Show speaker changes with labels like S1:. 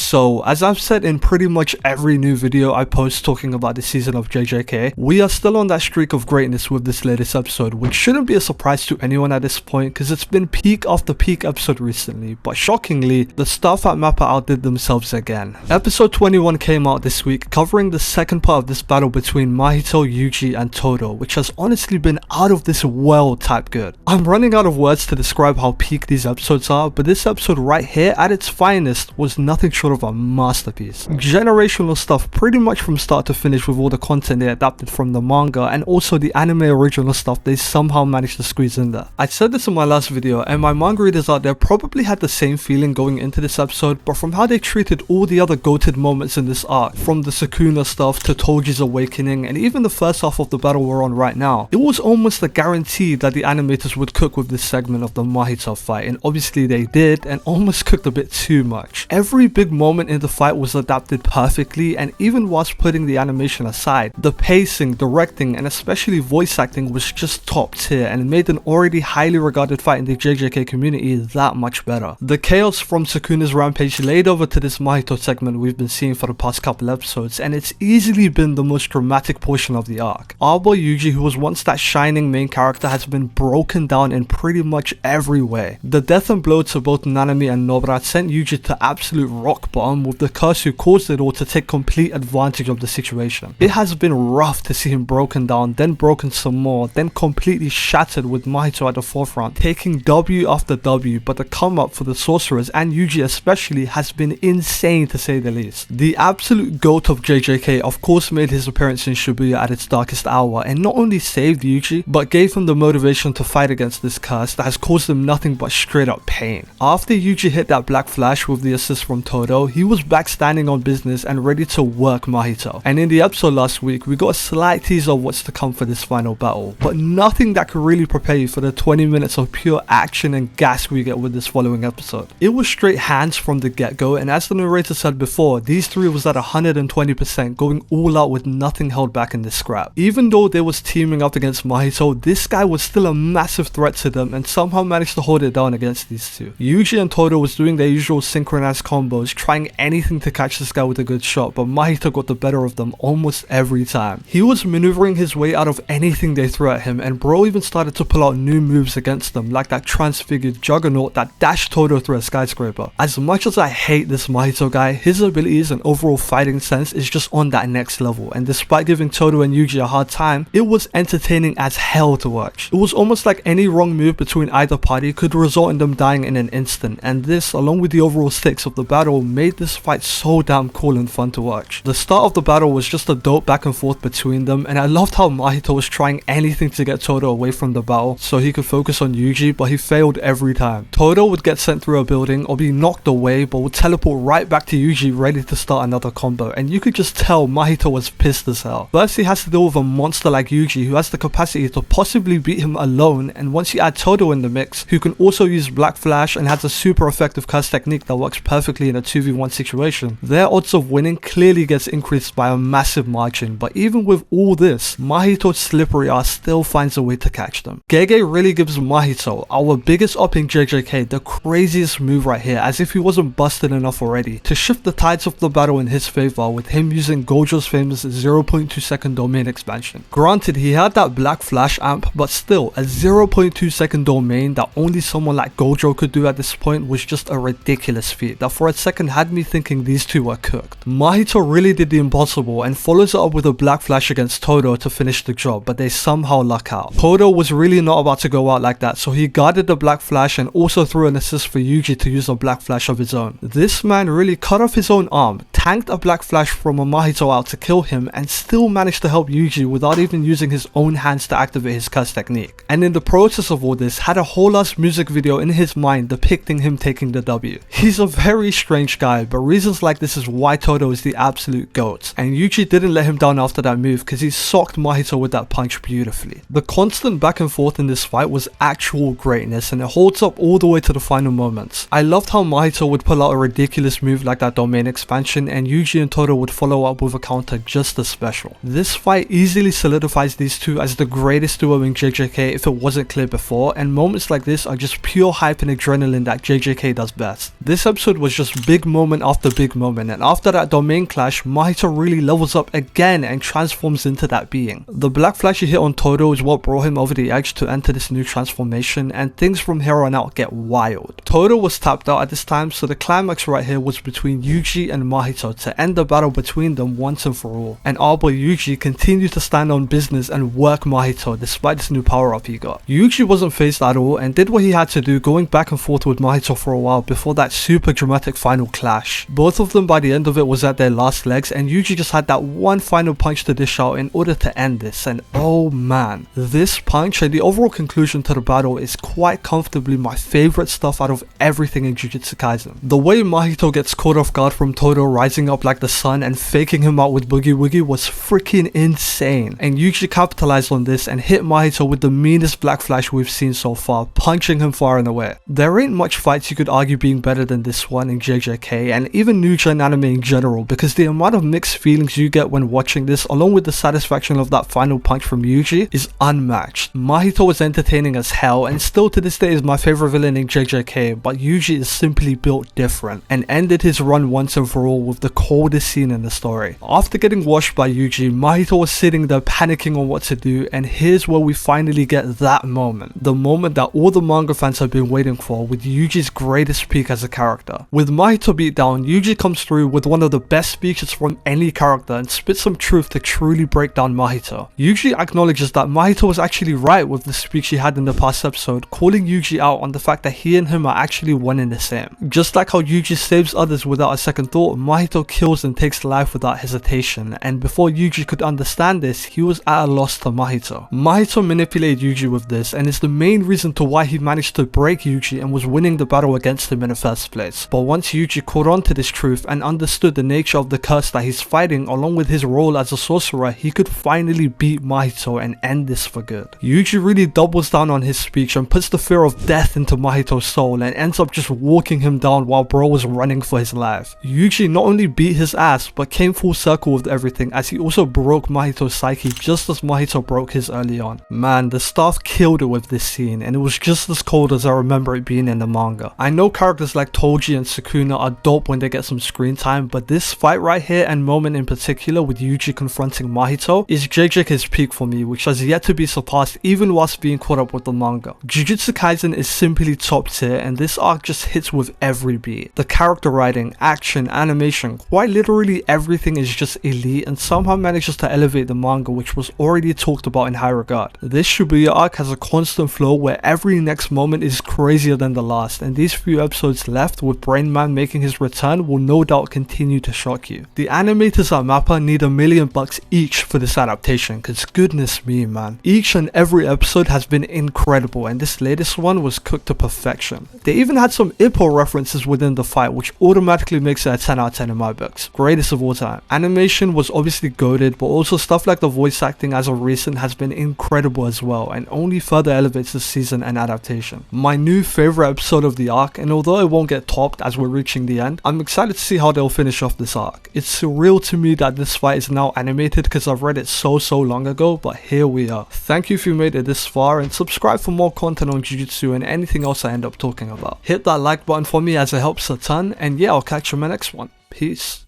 S1: So, as I've said in pretty much every new video I post talking about this season of JJK, we are still on that streak of greatness with this latest episode, which shouldn't be a surprise to anyone at this point because it's been peak after peak episode recently, but shockingly, the staff at MAPPA outdid themselves again. Episode 21 came out this week, covering the second part of this battle between Mahito, Yuji, and Todo, which has honestly been out of this world type good. I'm running out of words to describe how peak these episodes are, but this episode right here at its finest was nothing short of a masterpiece. Generational stuff pretty much from start to finish with all the content they adapted from the manga and also the anime original stuff they somehow managed to squeeze in there. I said this in my last video and my manga readers out there probably had the same feeling going into this episode, but from how they treated all the other goated moments in this arc, from the Sukuna stuff to Toji's awakening and even the first half of the battle we're on right now, it was almost a guarantee that the animators would cook with this segment of the Mahito fight, and obviously they did, and almost cooked a bit too much. Every big moment in the fight was adapted perfectly, and even whilst putting the animation aside, the pacing, directing, and especially voice acting was just top tier and made an already highly regarded fight in the JJK community that much better. The chaos from Sukuna's rampage laid over to this Mahito segment we've been seeing for the past couple episodes, and it's easily been the most dramatic portion of the arc. Our boy Yuji, who was once that shining main character, has been broken down in pretty much every way. The death and blow to both Nanami and Nobara sent Yuji to absolute rock bottom, with the curse who caused it all to take complete advantage of the situation. It has been rough to see him broken down, then broken some more, then completely shattered with Mahito at the forefront, taking W after W, but the come up for the sorcerers and Yuji especially has been insane to say the least. The absolute GOAT of JJK of course made his appearance in Shibuya at its darkest hour and not only saved Yuji, but gave him the motivation to fight against this curse that has caused him nothing but straight up pain. After Yuji hit that black flash with the assist from Todo, he was back standing on business and ready to work Mahito. And in the episode last week, we got a slight tease of what's to come for this final battle, but nothing that could really prepare you for the 20 minutes of pure action and gas we get with this following episode. It was straight hands from the get-go, and as the narrator said before, these three was at 120%, going all out with nothing held back in this scrap. Even though they was teaming up against Mahito, this guy was still a massive threat to them and somehow managed to hold it down against these two. Yuji and Todo was doing their usual synchronized combos, trying anything to catch this guy with a good shot, but Mahito got the better of them almost every time. He was maneuvering his way out of anything they threw at him, and bro even started to pull out new moves against them, like that transfigured juggernaut that dashed Todo through a skyscraper. As much as I hate this Mahito guy, his abilities and overall fighting sense is just on that next level, and despite giving Todo and Yuji a hard time, it was entertaining as hell to watch. It was almost like any wrong move between either party could result in them dying in an instant, and this, along with the overall stakes of the battle, made this fight so damn cool and fun to watch. The start of the battle was just a dope back and forth between them, and I loved how Mahito was trying anything to get Todo away from the battle so he could focus on Yuji, but he failed every time. Todo would get sent through a building or be knocked away, but would teleport right back to Yuji ready to start another combo, and you could just tell Mahito was pissed as hell. First he has to deal with a monster like Yuji who has the capacity to possibly beat him alone, and once you add Todo in the mix, who can also use Black Flash and has a super effective curse technique that works perfectly in a 2v1 situation, their odds of winning clearly gets increased by a massive margin. But even with all this, Mahito's slippery ass still finds a way to catch them. Gege really gives Mahito, our biggest op in JJK, the craziest move right here, as if he wasn't busted enough already, to shift the tides of the battle in his favor with him using Gojo's famous 0.2 second domain expansion. Granted, he had that Black Flash amp, but still, a 0.2 second domain that only someone like Gojo could do at this point was just a ridiculous feat that for a second had me thinking these two were cooked. Mahito really did the impossible and follows it up with a Black Flash against Todo to finish the job, but they somehow luck out. Todo was really not about to go out like that, so he guarded the Black Flash and also threw an assist for Yuji to use a Black Flash of his own. This man really cut off his own arm, tanked a Black Flash from a Mahito out to kill him, and still managed to help Yuji without even using his own hands to activate his curse technique. And in the process of all this, had a whole ass music video in his mind depicting him taking the W. He's a very strange guy, but reasons like this is why Todo is the absolute GOAT, and Yuji didn't let him down after that move because he socked Mahito with that punch beautifully. The constant back and forth in this fight was actual greatness, and it holds up all the way to the final moments. I loved how Mahito would pull out a ridiculous move like that domain expansion and Yuji and Todo would follow up with a counter just as special. This fight easily solidifies these two as the greatest duo in JJK if it wasn't clear before, and moments like this are just pure hype and adrenaline that JJK does best. This episode was just big moment after big moment, and after that domain clash, Mahito really levels up again and transforms into that being. The black flash he hit on Todo is what brought him over the edge to enter this new transformation, and things from here on out get wild. Todo was tapped out at this time, so the climax right here was between Yuji and Mahito to end the battle between them once and for all. And our boy Yuji continued to stand on business and work Mahito despite this new power up he got. Yuji wasn't phased at all and did what he had to do, going back and forth with Mahito for a while before that super dramatic final clash. Both of them by the end of it was at their last legs, and Yuji just had that one final punch to dish out in order to end this, and oh man, this punch and the overall conclusion to the battle is quite comfortably my favorite stuff out of everything in Jujutsu Kaisen. The way Mahito gets caught off guard from Todo rising up like the sun and faking him out with Boogie Woogie was freaking insane, and Yuji capitalized on this and hit Mahito with the meanest black flash we've seen so far, punching him far and away. There ain't much fights you could argue being better than this one in JJK and even new gen anime in general, because the amount of mixed feelings you get when watching this along with the satisfaction of that final punch from Yuji is unmatched. Mahito was entertaining as hell and still to this day is my favorite villain in JJK, but Yuji is simply built different and ended his run once and for all with the coldest scene in the story. After getting washed by Yuji, Mahito was sitting there panicking on what to do, and here's where we finally get that moment. The moment that all the manga fans have been waiting for, with Yuji's greatest peak as a character. With Mahito beat down, Yuji comes through with one of the best speeches from any character and spits some truth to truly break down Mahito. Yuji acknowledges that Mahito was actually right with the speech he had in the past episode, calling Yuji out on the fact that he and him are actually one and the same. Just like how Yuji saves others without a second thought, Mahito kills and takes life without hesitation, and before Yuji could understand this, he was at a loss to Mahito. Mahito manipulated Yuji with this and is the main reason to why he managed to break Yuji and was winning the battle against him in the first place. But once Yuji caught on to this truth and understood the nature of the curse that he's fighting along with his role as a sorcerer, he could finally beat Mahito and end this for good. Yuji really doubles down on his speech and puts the fear of death into Mahito's soul and ends up just walking him down while bro was running for his life. Yuji not only beat his ass but came full circle with everything, as he also broke Mahito's psyche just as Mahito broke his early on. Man, the staff killed it with this scene, and it was just as cold as I remember it being in the manga. I know characters like Toji and Sukuna are dope when they get some screen time, but this fight right here and moment in particular with Yuji confronting Mahito is JJK's peak for me, which has yet to be surpassed even whilst being caught up with the manga. Jujutsu Kaisen is simply top tier, and this arc just hits with every beat. The character writing, action, animation, quite literally everything is just elite and somehow manages to elevate the manga, which was already talked about in high regard. This Shibuya arc has a constant flow where every next moment is crazier than the last, and these few episodes left with Brain Man making his return will no doubt continue to shock you. The animators at MAPPA need $1 million each for this adaptation, cause goodness me man, each and every episode has been incredible, and this latest one was cooked to perfection. They even had some Ippo references within the fight, which automatically makes it a 10 out of 10 in my books. Greatest of all time. Animation was obviously goated, but also stuff like the voice acting as of recent has been incredible as well, and only further elevates the season and adaptation. My new favorite episode of the arc, and although it won't get topped as we're reaching the end, I'm excited to see how they'll finish off this arc. It's surreal to me that this fight is now animated because I've read it so long ago, but here we are. Thank you if you made it this far, and subscribe for more content on Jujutsu and anything else I end up talking about. Hit that like button for me as it helps a ton, and yeah, I'll catch you in my next one. Peace.